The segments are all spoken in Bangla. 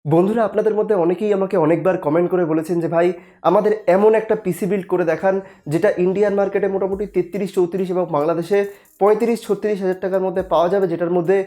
বন্ধুরা আপনাদের মধ্যে অনেকেই আমাকে অনেকবার কমেন্ট করে বলেছেন যে ভাই আমাদের এমন একটা পিসি বিল্ড করে দেখান যেটা ইন্ডিয়ান মার্কেটে মোটামুটি 33-34 এবং বাংলাদেশে 35-36 হাজার টাকার মধ্যে পাওয়া যাবে, যেটার মধ্যে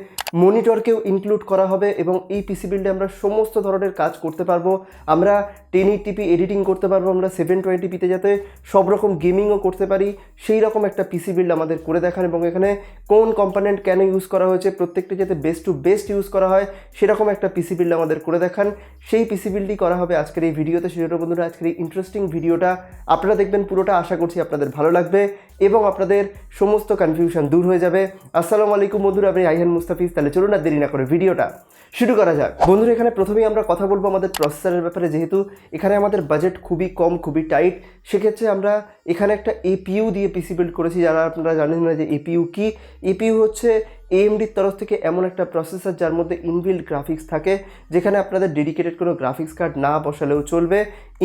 মনিটরকেও ইনক্লুড করা হবে এবং এই পিসি বিল্ডে আমরা সমস্ত ধরনের কাজ করতে পারবো। আমরা 1080p এডিটিং করতে পারবো, আমরা 720pতে যাতে সব রকম গেমিংও করতে পারি সেই রকম একটা পিসি বিল্ড আমাদের করে দেখান এবং এখানে কোন কম্পোনেন্ট কেন ইউজ করা হয়েছে প্রত্যেকটি যাতে বেস্ট টু বেস্ট ইউজ করা হয় সেরকম একটা পিসি বিল্ড আমাদের করে দেখান। সেই পিসি বিল্ডই করা হবে আজকের এই ভিডিওতে। সেজন্য বন্ধুরা আজকের এই ইন্টারেস্টিং ভিডিওটা আপনারা দেখবেন পুরোটা, আশা করছি আপনাদের ভালো লাগবে এবং আপনাদের সমস্ত কনফিউশন দূর হয়ে যাবে। আসসালামু আলাইকুম বন্ধুরা, আমি রাইহান মুস্তাফিজ। তাহলে চলুন আর দেরি না করে ভিডিওটা শুরু করা যাক। বন্ধুরা এখানে প্রথমেই আমরা কথা বলবো আমাদের প্রসেসরের ব্যাপারে। যেহেতু এখানে আমাদের বাজেট খুবই কম, খুবই টাইট, সেক্ষেত্রে আমরা এখানে একটা এপিইউ দিয়ে পিসি বিল্ড করেছি। যারা আপনারা জানেন না যে এপিইউ কি, এপিইউ হচ্ছে এএমডির তরফ থেকে এমন একটা প্রসেসর যার মধ্যে ইনবিল্ড গ্রাফিক্স থাকে, যেখানে আপনাদের ডেডিকেটেড কোনো গ্রাফিক্স কার্ড না বসালেও চলবে।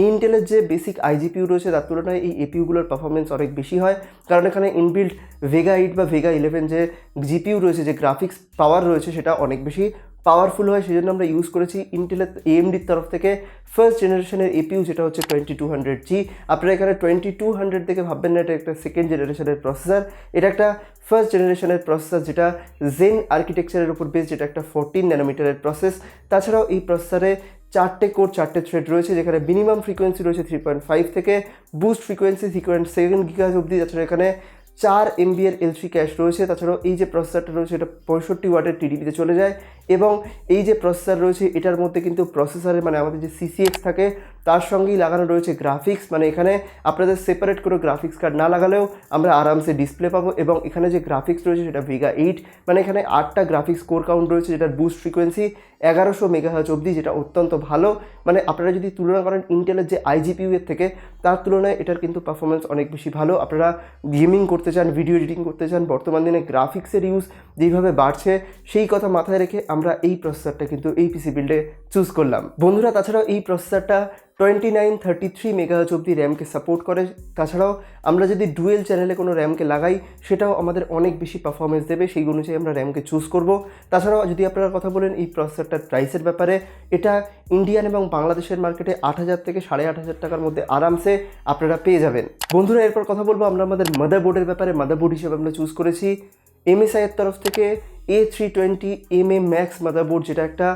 ইন্টেলের যে বেসিক আইজিপিইউ রয়েছে তার তুলনায় এই এপিইউগুলোর পারফরমেন্স অনেক বেশি হয়, কারণ এখানে ইনবিল্ড ভেগা 8 বা ভেগা 11 যে জিপিইউ রয়েছে, যে গ্রাফিক্স পাওয়ার রয়েছে, সেটা অনেক বেশি পাওয়ারফুল হয়। সেই জন্য আমরা ইউজ করেছি ইন্টেলের এএমডির তরফ থেকে ফার্স্ট জেনারেশনের এপিইউ, যেটা হচ্ছে 2200G। আপনারা এখানে 2200 দেখে ভাববেন না এটা একটা সেকেন্ড জেনারেশনের প্রসেসর, এটা একটা ফার্স্ট জেনারেশনের প্রসেসর যেটা জেন আর্কিটেকচারের উপর বেস, যেটা একটা 14 ন্যানোমিটারের প্রসেস। তাছাড়াও এই প্রসেসরে 4টে কোর 4টে থ্রেড রয়েছে, যেখানে মিনিমাম ফ্রিকোয়েন্সি রয়েছে 3.5 থেকে বুস্ট ফ্রিকোয়েন্সি 3.7 গিগাহার্জ অবধি। তাছাড়া এখানে 4 MB এর L3 ক্যাশ রয়েছে। তাছাড়াও এই যে প্রসেসরটা রয়েছে এটা 65 ওয়াটের টিডিপিতে চলে যায় এবং এই যে প্রসেসর রয়েছে এটার মধ্যে কিন্তু প্রসেসরের মানে আমাদের যে সিসিএক্স থাকে তার সঙ্গেই লাগানো রয়েছে গ্রাফিক্স। মানে এখানে আপনাদের সেপারেট করে গ্রাফিক্স কার্ড না লাগালেও আমরা আরামসে ডিসপ্লে পাবো। এবং এখানে যে গ্রাফিক্স রয়েছে সেটা ভেগা 8, মানে এখানে 8টা গ্রাফিক্স কোর কাউন্ট রয়েছে, যেটার বুস্ট ফ্রিকোয়েন্সি 1100 মেগাহার্জ অবধি, যেটা অত্যন্ত ভালো। মানে আপনারা যদি তুলনা করেন ইন্টেলের যে আইজিপিইউ এর থেকে, তার তুলনায় এটার কিন্তু পারফরমেন্স অনেক বেশি ভালো। আপনারা গেমিং করতে চান, ভিডিও এডিটিং করতে চান, বর্তমান দিনে গ্রাফিক্সের ইউজ যেইভাবে বাড়ছে সেই কথা মাথায় রেখে আমরা এই প্রসেসরটা কিন্তু এই পিসি বিল্ডে চুজ করলাম বন্ধুরা। তাছাড়াও এই প্রসেসরটা 2933 মেগাহার্জ অবধি র্যামকে সাপোর্ট করে। তাছাড়াও আমরা যদি ডুয়েল চ্যানেলে কোনো র্যামকে লাগাই সেটাও আমাদের অনেক বেশি পারফরমেন্স দেবে, সেই অনুযায়ী আমরা র্যামকে চুজ করব। তাছাড়াও যদি আপনারা কথা বলেন এই প্রসেসরটার প্রাইসের ব্যাপারে, এটা ইন্ডিয়ান এবং বাংলাদেশের মার্কেটে 8,000 থেকে 8,500 টাকার মধ্যে আরামসে আপনারা পেয়ে যাবেন বন্ধুরা। এরপর কথা বলবো আমরা আমাদের মাদারবোর্ডের ব্যাপারে। মাদারবোর্ড হিসেবে আমরা চুজ করেছি MSI এর তরফ থেকে A320 ম্যাক্স মাদারবোর্ড, যেটা একটা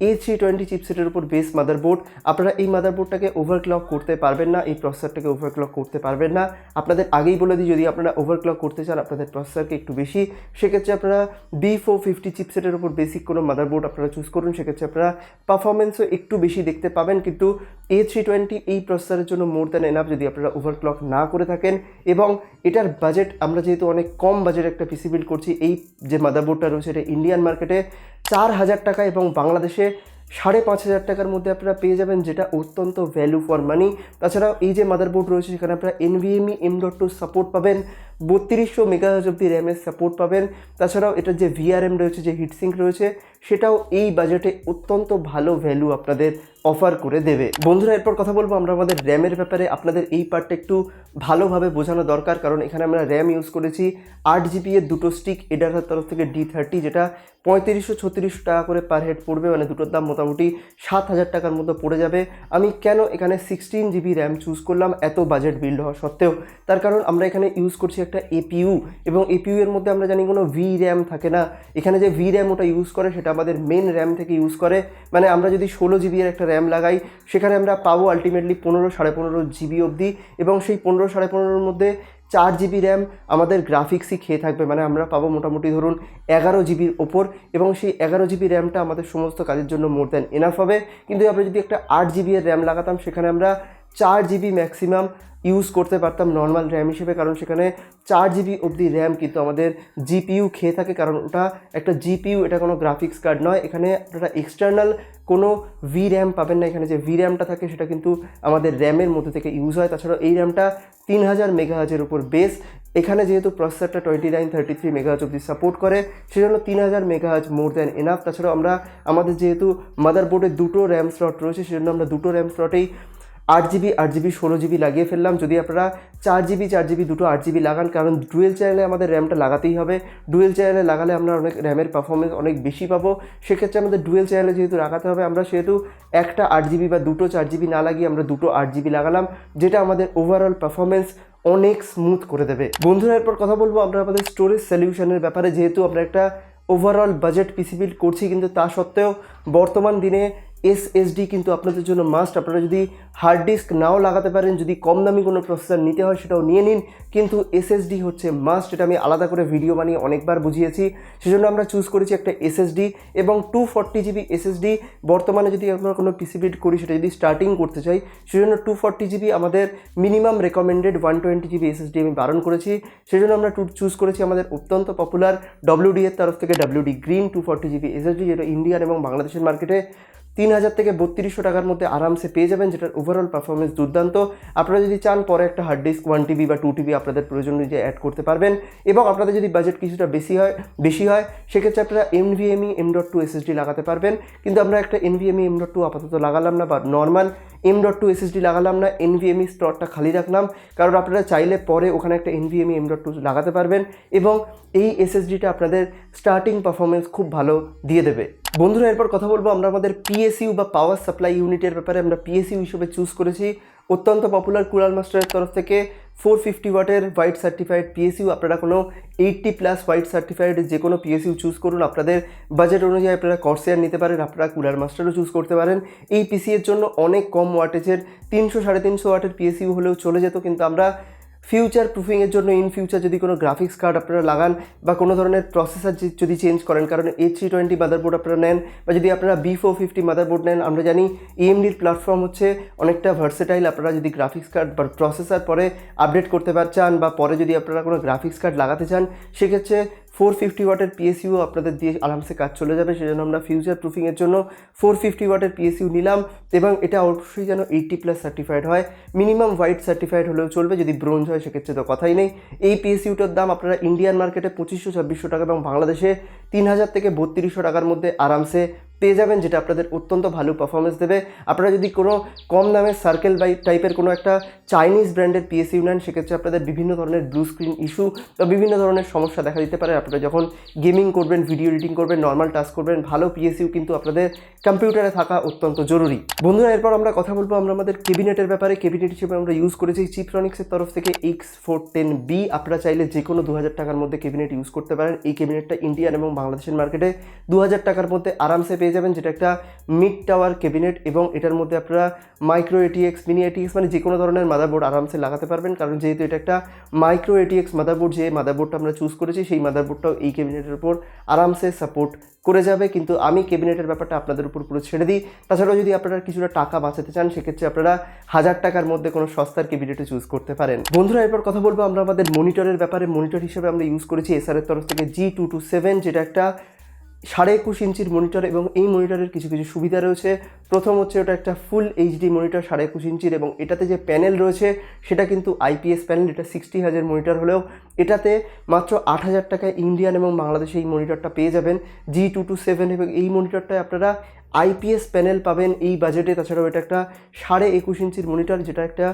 A320 চিপসেটের উপর বেস মাদারবোর্ড। আপনারা এই মাদারবোর্ডটাকে ওভারক্লক করতে পারবেন না, এই প্রসেসরটাকে ওভারক্লক করতে পারবেন না। আপনাদের আগেই বলে দিই, যদি আপনারা ওভারক্লক করতে চান আপনাদের প্রসেসরকে একটু বেশি, সেক্ষেত্রে আপনারা B450 চিপসেটের উপর বেসিক কোনো মাদারবোর্ড আপনারা চুজ করুন, সেক্ষেত্রে আপনারা পারফরমেন্সও একটু বেশি দেখতে পাবেন। কিন্তু A320 এই প্রসেসরের জন্য মোর দ্যান এনাফ যদি আপনারা ওভারক্লক না করে থাকেন। এবং এটার বাজেট, আমরা যেহেতু অনেক কম বাজেট একটা পিসি বিল্ড করছি, এই যে মাদারবোর্ডটা রয়েছে এটা ইন্ডিয়ান মার্কেটে 4,000 টাকা এবং বাংলাদেশে 5,500 টাকার মধ্যে আপনারা পেয়ে যাবেন, যেটা অত্যন্ত ভ্যালু ফর মানি। তাছাড়াও এই যে মাদারবোর্ড রয়েছে সেখানে আপনারা NVMe M.2 সাপোর্ট পাবেন, 3200 মেগাহার্জ অবধি র্যামের সাপোর্ট পাবেন। তাছাড়াও এটার যে VRM রয়েছে, যে হিটসিঙ্ক রয়েছে, সেটাও এই বাজেটে অত্যন্ত ভালো ভ্যালু আপনাদের অফার করে দেবে বন্ধুরা। এরপর কথা বলবো আমরা আমাদের র্যামের ব্যাপারে। আপনাদের এই পার্টটা একটু ভালোভাবে বোঝানো দরকার, কারণ এখানে আমরা র্যাম ইউজ করেছি 8GB এর দুটো স্টিক, এটার তরফ থেকে D30, যেটা 3500-3600 টাকা করে পার হেড পড়বে, মানে দুটোর দাম মোটামুটি 7,000 টাকার মতো পড়ে যাবে। আমি কেন এখানে 16GB র্যাম চুজ করলাম এত বাজেট বিল্ড হওয়া সত্ত্বেও, তার কারণ আমরা এখানে ইউজ করছি একটা এপিইউ, এবং এপিইউ এর মধ্যে আমরা জানি কোনো VRAM থাকে না। এখানে যে VRAM ওটা ইউজ করে সেটা আমাদের মেন র্যাম থেকে ইউজ করে। মানে আমরা যদি 16GB এর একটা র্যাম লাগাই সেখানে আমরা পাবো আলটিমেটলি 15-15.5GB অবধি, এবং সেই 15-15.5-এর মধ্যে 4GB র্যাম আমাদের গ্রাফিক্সই খেয়ে থাকবে। মানে আমরা পাবো মোটামুটি ধরুন 11GBর ওপর, এবং সেই 11GB র্যামটা আমাদের সমস্ত কাজের জন্য মোর দ্যান এনাফ হবে। কিন্তু আমরা যদি একটা 8GB এর র্যাম লাগাতাম সেখানে আমরা 4GB ম্যাক্সিমাম ইউজ করতে পারতাম নর্মাল র্যাম হিসেবে, কারণ সেখানে 4GB অবধি র্যাম কিন্তু আমাদের জিপিইউ খেয়ে থাকে, কারণ ওটা একটা জিপিইউ, এটা কোনো গ্রাফিক্স কার্ড নয়। এখানে আপনারা এক্সটার্নাল কোনো VRAM পাবেন না, এখানে যে VRAMটা থাকে সেটা কিন্তু আমাদের র্যামের মধ্যে থেকে ইউজ হয়। তাছাড়াও এই র্যামটা 3000 মেগাহার্জের উপর বেস। এখানে যেহেতু প্রসেসরটা 2933 মেগাহার্জ অবধি সাপোর্ট করে, সেজন্য 3000 মেগাহার্জ মোর দ্যান এনাফ। তাছাড়াও আমরা আমাদের যেহেতু মাদারবোর্ডে দুটো র্যাম স্লট রয়েছে, সেজন্য আমরা দুটো র্যাম স্লটেই 8 জিবি 8 জিবি 16 জিবি লাগিয়ে ফেললাম। যদি আপনারা 4 জিবি দুটো 8 জিবি লাগান, কারণ ডুয়েল চ্যানেলে আমাদের র্যামটা লাগাতেই হবে। ডুয়েল চ্যানেলে লাগালে আমরা অনেক র্যামের পারফরমেন্স অনেক বেশি পাবো। সেক্ষেত্রে আমাদের ডুয়েল চ্যানেলে যেহেতু লাগাতে হবে, আমরা সেহেতু একটা 8 জিবি বা দুটো 4 জিবি না লাগিয়ে আমরা দুটো 8 জিবি লাগালাম, যেটা আমাদের ওভারঅল পারফরমেন্স অনেক স্মুথ করে দেবে। বন্ধুরা, এরপর কথা বলবো আমরা আমাদের স্টোরেজ সলিউশনের ব্যাপারে। যেহেতু আমরা একটা ওভারঅল বাজেট পিসি বিল্ড করছি, কিন্তু তা সত্ত্বেও বর্তমান দিনে এসএসডি কিন্তু আপনাদের জন্য মাস্ট। আপনারা যদি হার্ড ডিস্ক নাও লাগাতে পারেন, যদি কম দামি কোনো প্রসেসর নিতে হয় সেটাও নিয়ে নিন, কিন্তু এসএসডি হচ্ছে মাস্ট। এটা আমি আলাদা করে ভিডিও বানিয়ে অনেকবার বুঝিয়েছি। সেজন্য আমরা চুজ করেছি একটা এসএসডি এবং 240 জিবি এসএসডি। বর্তমানে যদি আমরা কোনো পিসি বিল্ড করি, সেটা যদি স্টার্টিং করতে চাই, সেজন্য 240 জিবি আমাদের মিনিমাম রেকমেন্ডেড। 120 জিবি এসএসডি আমি বারণ করেছি। সেজন্য আমরা চুজ করেছি আমাদের অত্যন্ত পপুলার WD এর তরফ থেকে WD গ্রিন 240 জিবি এসএসডি, যেটা ইন্ডিয়ান এবং বাংলাদেশের মার্কেটে 3000 থেকে 3200 টাকার মধ্যে আরামসে পেয়ে যাবেন, যেটার ওভারঅল পারফরমেন্স দুর্দান্ত। আপনারা যদি চান পরে একটা হার্ড ডিস্ক 1 TB বা 2 TB আপনাদের প্রয়োজন অনুযায়ী অ্যাড করতে পারবেন। এবং আপনাদের যদি বাজেট কিছুটা বেশি হয় সেক্ষেত্রে আপনারা NVMe M.2 SSD লাগাতে পারবেন। কিন্তু আমরা একটা NVMe M.2 আপাতত লাগালাম না, বা নর্মাল M.2 SSD লাগালাম না, NVMe স্লটটা খালি রাখলাম, কারণ আপনারা চাইলে পরে ওখানে একটা NVMe M.2 লাগাতে পারবেন এবং এই এসএসডিটা আপনাদের স্টার্টিং পারফরমেন্স খুব ভালো দিয়ে দেবে। বন্ধুরা, এরপর কথা বলবো আমরা আমাদের PSU বা পাওয়ার সাপ্লাই ইউনিটের ব্যাপারে। আমরা PSU হিসেবে চুজ করেছি অত্যন্ত পপুলার কুলার মাস্টারের তরফ থেকে 450 ওয়াটের হোয়াইট সার্টিফাইড PSU। আপনারা কোনো 80+ হোয়াইট সার্টিফাইড যে কোনো PSU চুজ করুন। আপনাদের বাজেট অনুযায়ী আপনারা কর্সেয়ার নিতে পারেন, আপনারা কুলার মাস্টারও চুজ করতে পারেন। এই পিসি এর জন্য অনেক কম ওয়াটেজের 300-350 ওয়াটের PSU হলেও চলে যেত, কিন্তু আমরা ফিউচার প্রুফিংয়ের জন্য ইন ফিউচার যদি কোনো গ্রাফিক্স কার্ড আপনারা লাগান বা কোনো ধরনের প্রসেসর যদি চেঞ্জ করেন, কারণ A320 মাদারবোর্ড আপনারা নেন বা যদি আপনারা B450 মাদারবোর্ড নেন, আমরা জানি AMDর প্ল্যাটফর্ম হচ্ছে অনেকটা ভার্সেটাইল। আপনারা যদি গ্রাফিক্স কার্ড বা প্রসেসর পরে আপডেট করতে চান বা পরে যদি আপনারা কোনো গ্রাফিক্স কার্ড লাগাতে চান, সেক্ষেত্রে 450 ওয়াটের PSU আপনাদের দিয়ে আরামসে কাজ চলে যাবে। সেজন্য আমরা ফিউচার প্রুফিংয়ের জন্য 450 ওয়াটের PSU নিলাম এবং এটা অবশ্যই যেন 80+ সার্টিফাইড হয়। মিনিমাম হোয়াইট সার্টিফাইড হলেও চলবে, যদি ব্রোঞ্জ হয় সেক্ষেত্রে তো কথাই নেই। এই PSUটার দাম আপনারা ইন্ডিয়ান মার্কেটে 2500-2600 টাকা এবং বাংলাদেশে 3000 থেকে 3200 টাকার মধ্যে আরামসে পেয়ে যাবেন, যেটা আপনাদের অত্যন্ত ভালো পারফরমেন্স দেবে। আপনারা যদি কোনো কম দামের সার্কেল টাইপের কোনো একটা চাইনিজ ব্র্যান্ডের PSU নেন, সেক্ষেত্রে আপনাদের বিভিন্ন ধরনের ব্লু স্ক্রিন ইস্যু বা বিভিন্ন ধরনের সমস্যা দেখা দিতে পারে। আপনারা যখন গেমিং করবেন, ভিডিও এডিটিং করবেন, নর্মাল টাস্ক করবেন, ভালো PSU কিন্তু আপনাদের কম্পিউটারে থাকা অত্যন্ত জরুরি। বন্ধুরা, এরপর আমরা কথা বলবো আমরা আমাদের ক্যাবিনেটের ব্যাপারে। ক্যাবিনেট হিসেবে আমরা ইউজ করেছি চিপট্রনিক্সের তরফ থেকে X410B। আপনারা চাইলে যে কোনো 2000 টাকার মধ্যে ক্যাবিনেট ইউজ করতে পারেন। এই ক্যাবিনেটটা ইন্ডিয়ান এবং বাংলাদেশের মার্কেটে 2000 টাকার মধ্যে আরামসে পেয়ে যাবেন, যেটা একটা মিড টাওয়ার ক্যাবিনেট এবং এটার মধ্যে আপনারা মাইক্রো ATX, মিনি ATX মানে যে কোনো ধরনের মাদারবোর্ড আরামসে লাগাতে পারবেন, কারণ যেহেতু এটা একটা মাইক্রো ATX মাদারবোর্ড, যে মাদারবোর্ডটা আমরা চুজ করেছি সেই মাদারবোর্ডটাও এই ক্যাবিনেটের উপর আরামসে সাপোর্ট করে যাবে। কিন্তু আমি ক্যাবিনেটের ব্যাপারটা আপনাদের উপর পুরো ছেড়ে দিই। তাছাড়াও যদি আপনারা কিছুটা টাকা বাঁচাতে চান, সেক্ষেত্রে আপনারা 1000 টাকার মধ্যে কোনো সস্তার ক্যাবিনেটে চুজ করতে পারেন। বন্ধুরা, এরপর কথা বলবো আমরা আমাদের মনিটরের ব্যাপারে। মনিটর হিসেবে আমরা ইউজ করেছি এসআর এর তরফ থেকে G227, যেটা একটা 21.5 ইঞ্চির মনিটর এবং এই মনিটরের কিছু কিছু সুবিধা রয়েছে। প্রথম হচ্ছে ওটা একটা ফুল HD মনিটর 21.5 ইঞ্চির এবং এটাতে যে প্যানেল রয়েছে সেটা কিন্তু IPS প্যানেল। এটা 60 হার্জের মনিটর হলেও এটাতে মাত্র 8000 টাকায় ইন্ডিয়ান এবং বাংলাদেশে এই মনিটরটা পেয়ে যাবেন G227, এবং এই মনিটরটায় আপনারা IPS প্যানেল পাবেন এই বাজেটে। তাছাড়াও এটা একটা 21.5 ইঞ্চির মনিটর, যেটা একটা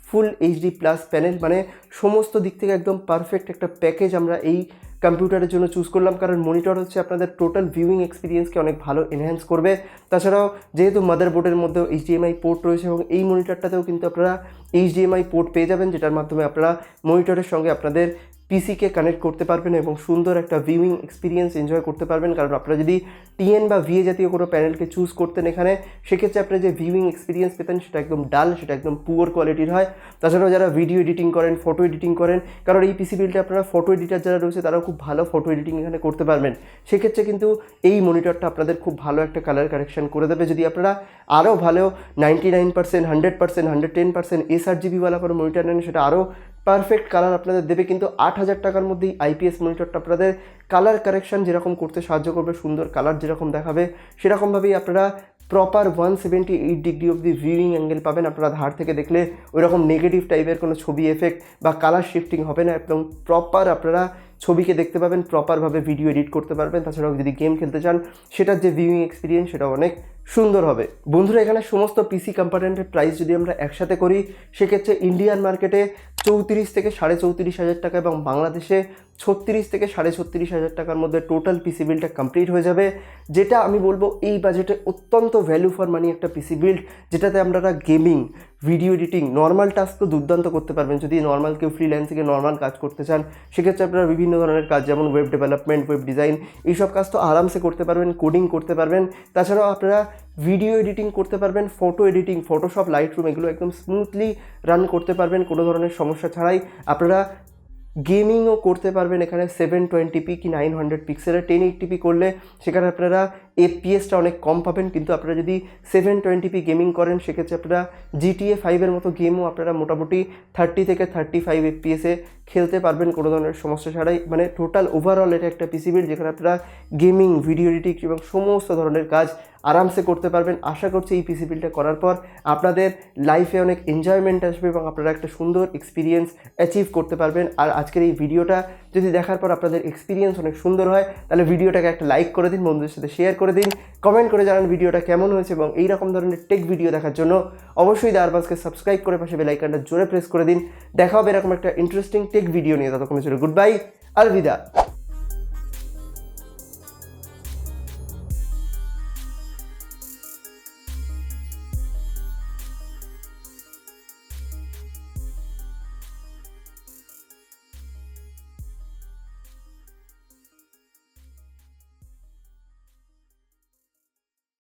ফুল HD+ প্যানেল, মানে সমস্ত দিক থেকে একদম পারফেক্ট একটা প্যাকেজ আমরা এই কম্পিউটারের জন্য চুজ করলাম, কারণ মনিটর হচ্ছে আপনাদের টোটাল ভিউইং এক্সপিরিয়েন্সকে অনেক ভালো এনহ্যান্স করবে। তাছাড়াও যেহেতু মাদারবোর্ডের মধ্যেও HDMI পোর্ট রয়েছে এবং এই মনিটরটাতেও কিন্তু আপনারা HDMI পোর্ট পেয়ে যাবেন, যেটার মাধ্যমে আপনারা মনিটরের সঙ্গে আপনাদের পিসিকে কানেক্ট করতে পারবেন এবং সুন্দর একটা ভিউইং এক্সপিরিয়েন্স এনজয় করতে পারবেন। কারণ আপনারা যদি TN বা VA জাতীয় কোনো প্যানেলকে চুজ করতেন এখানে, সেক্ষেত্রে আপনারা যে ভিউইং এক্সপিরিয়েন্স পেতেন সেটা একদম ডাল, সেটা একদম পুয়ার কোয়ালিটির হয়। তাছাড়াও যারা ভিডিও এডিটিং করেন, ফটো এডিটিং করেন, কারণ এই পিসি বিল্ডে আপনারা ফটো এডিটার যারা রয়েছে তারাও খুব ভালো ফটো এডিটিং এখানে করতে পারবেন। সেক্ষেত্রে কিন্তু এই মনিটরটা আপনাদের খুব ভালো একটা কালার কারেকশন করে দেবে। যদি আপনারা আরও ভালো 99%, 100%, 110% sRGB-ওয়ালা কোনো মনিটর নেন, সেটা আরও পারফেক্ট কালার আপনাদের দেবে। কিন্তু 8000 টাকার মধ্যেই IPS মনিটরটা আপনাদের কালার কারেকশন যেরকম করতে সাহায্য করবে, সুন্দর কালার যেরকম দেখাবে, সেরকমভাবেই আপনারা প্রপার 178 ডিগ্রি অবধি ভিউইং অ্যাঙ্গেল পাবেন। আপনারা ধার থেকে দেখলে ওই রকম নেগেটিভ টাইপের কোনো ছবি এফেক্ট বা কালার শিফটিং হবে না, একদম প্রপার আপনারা ছবিকে দেখতে পাবেন, প্রপারভাবে ভিডিও এডিট করতে পারবেন। তাছাড়াও যদি গেম খেলতে চান, সেটার যে ভিউইং এক্সপিরিয়েন্স সেটা অনেক সুন্দর হবে। বন্ধুরা, এখানে সমস্ত পিসি কম্পোনেন্টের প্রাইস যদি আমরা একসাথে করি সেক্ষেত্রে ইন্ডিয়ান মার্কেটে 34 থেকে 34,500 টাকা এবং বাংলাদেশে 36 থেকে 36,500 টাকার মধ্যে টোটাল পিসি বিল্ডটা কমপ্লিট হয়ে যাবে, যেটা আমি বলবো এই বাজেটে অত্যন্ত ভ্যালু ফর মানি একটা পিসি বিল্ড, যেটাতে আপনারা gaming, video editing, normal task তো দুর্দান্ত করতে পারবেন। যদি নর্মাল কেউ ফ্রিল্যান্সিংয়ে নর্মাল কাজ করতে চান সেক্ষেত্রে আপনারা বিভিন্ন ধরনের কাজ যেমন ওয়েব ডেভেলপমেন্ট, ওয়েব ডিজাইন, এইসব কাজ তো আরামসে করতে পারবেন, কোডিং করতে পারবেন। তাছাড়াও আপনারা ভিডিও এডিটিং করতে পারবেন, ফটো এডিটিং, ফটোশপ, লাইটরুম এগুলো একদম স্মুথলি রান করতে পারবেন কোনো ধরনের সমস্যা ছাড়াই। আপনারা গেমিংও করতে পারবেন এখানে 720p কি 900 পিক্সেলের। 1080p করলে সেখানে আপনারা এফপিএসটা অনেক কম পাবেন, কিন্তু আপনারা যদি 720p গেমিং করেন সেক্ষেত্রে আপনারা GTA 5 মতো গেমও আপনারা মোটামুটি 30 থেকে 35 এফপিএসে খেলতে পারবেন কোনো ধরনের সমস্যা ছাড়াই। মানে টোটাল ওভারঅল এটা একটা পিসি বিল্ড যেখানে আপনারা গেমিং, ভিডিও এডিটিং এবং সমস্ত ধরনের কাজ আরামসে করতে পারবেন। আশা করছি এই পিসি বিল্ডটা করার পর আপনাদের লাইফে অনেক এনজয়মেন্ট আসবে এবং আপনারা একটা সুন্দর এক্সপিরিয়েন্স অ্যাচিভ করতে পারবেন। আর আজকের এই ভিডিওটা যদি দেখার পর আপনাদের এক্সপিরিয়েন্স অনেক সুন্দর হয় তাহলে ভিডিওটাকে একটা লাইক করে দিন, বন্ধুদের সাথে শেয়ার করে দিন, কমেন্ট করে জানান ভিডিওটা কেমন হয়েছে এবং এই রকম ধরনের টেক ভিডিও দেখার জন্য অবশ্যই দ্য আরবাসকে সাবস্ক্রাইব করে পাশে বেল আইকনটা জোরে প্রেস করে দিন। দেখা হবে এরকম একটা ইন্টারেস্টিং টেক ভিডিও নিয়ে। ততক্ষণের জন্য গুড বাই, আলবিদা।